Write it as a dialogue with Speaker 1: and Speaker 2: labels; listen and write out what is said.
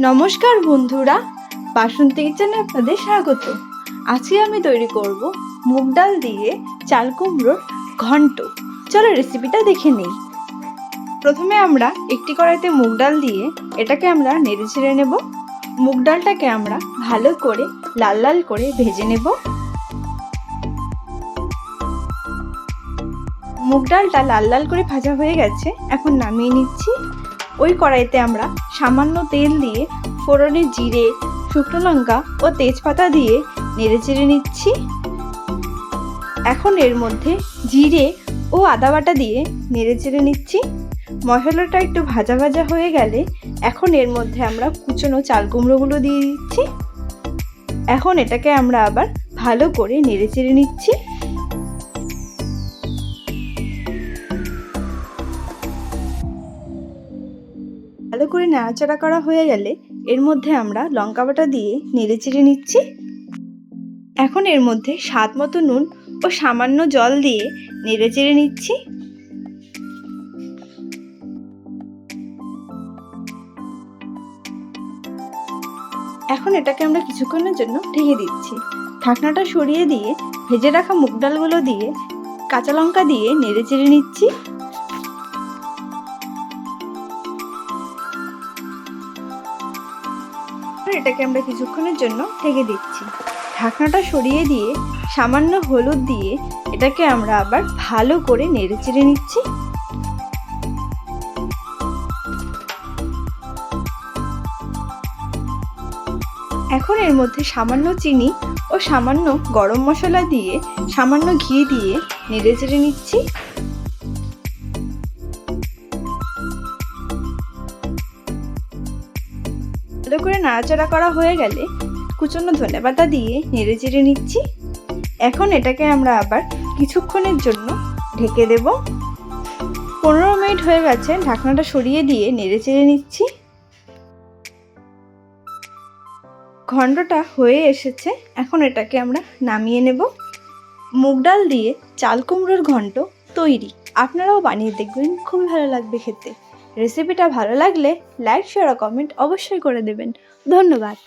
Speaker 1: নমস্কার বন্ধুরা, বাসন্তী কিচেনে আপনাদের স্বাগত। আজকে আমি তৈরি করব মুগ ডাল দিয়ে চাল কুমড়োর ঘন্ট। চলো রেসিপিটা দেখে নিই। প্রথমে আমরা একটি কড়াইতে মুগ ডাল দিয়ে এটাকে আমরা নেড়ে ছেড়ে নেব। মুগ ডালটাকে আমরা ভালো করে লাল লাল করে ভেজে নেব। মুগ ডালটা লাল লাল করে ভাজা হয়ে গেছে, এখন নামিয়ে নিচ্ছি। ওই কড়াইতে আমরা সামান্য তেল দিয়ে ফোড়নে জিরে, শুকনো লঙ্কা ও তেজপাতা দিয়ে নেড়ে চেড়ে নিচ্ছি। এখন এর মধ্যে জিরে ও আদা বাটা দিয়ে নেড়ে চেড়ে নিচ্ছি। মশলাটা একটু ভাজা ভাজা হয়ে গেলে এখন এর মধ্যে আমরা কুচনো চাল কুমড়োগুলো দিয়ে দিচ্ছি। এখন এটাকে আমরা আবার ভালো করে নেড়ে চেড়ে নিচ্ছি। ভালো করে নাড়াচাড়া করা হয়ে গেলে এর মধ্যে আমরা লঙ্কা বাটা দিয়ে নেড়ে চেড়ে নিচ্ছি। এখন এর মধ্যে স্বাদ মতো নুন ও সামান্য জল দিয়ে নেড়ে চেড়ে নিচ্ছি। এখন এটাকে আমরা কিছুক্ষণের জন্য ঢেকে দিচ্ছি। ঢাকনাটা সরিয়ে দিয়ে ভেজে রাখা মুগ ডালগুলো দিয়ে কাঁচা লঙ্কা দিয়ে নেড়ে চেড়ে নিচ্ছি। এটাকে আমরা কিছুক্ষণের জন্য ঢেকে দিচ্ছি। ঢাকনাটা সরিয়ে দিয়ে সামান্য হলুদ দিয়ে এটাকে আমরা আবার ভালো করে নেড়ে চেড়ে নিচ্ছি। এখন এর মধ্যে সামান্য চিনি ও সামান্য গরম মশলা দিয়ে সামান্য ঘি দিয়ে নেড়ে চেড়ে নিচ্ছি। ভালো করে নাড়াচাড়া করা হয়ে গেলে কুচনো ধনেপাতা দিয়ে নেড়ে চেড়ে নিচ্ছি। এখন এটাকে আমরা আবার কিছুক্ষণের জন্য ঢেকে দেব। 15 মিনিট হয়ে গেছে, ঢাকনাটা সরিয়ে দিয়ে নেড়ে চেড়ে নিচ্ছি। ঘন্টটা হয়ে এসেছে, এখন এটাকে আমরা নামিয়ে নেব। মুগ ডাল দিয়ে চাল কুমড়োর ঘন্ট তৈরি। আপনারাও বানিয়ে দেখবেন, খুবই ভালো লাগবে খেতে। রেসিপিটা ভালো লাগলে লাইক, শেয়ার ও কমেন্ট অবশ্যই করে দেবেন। ধন্যবাদ।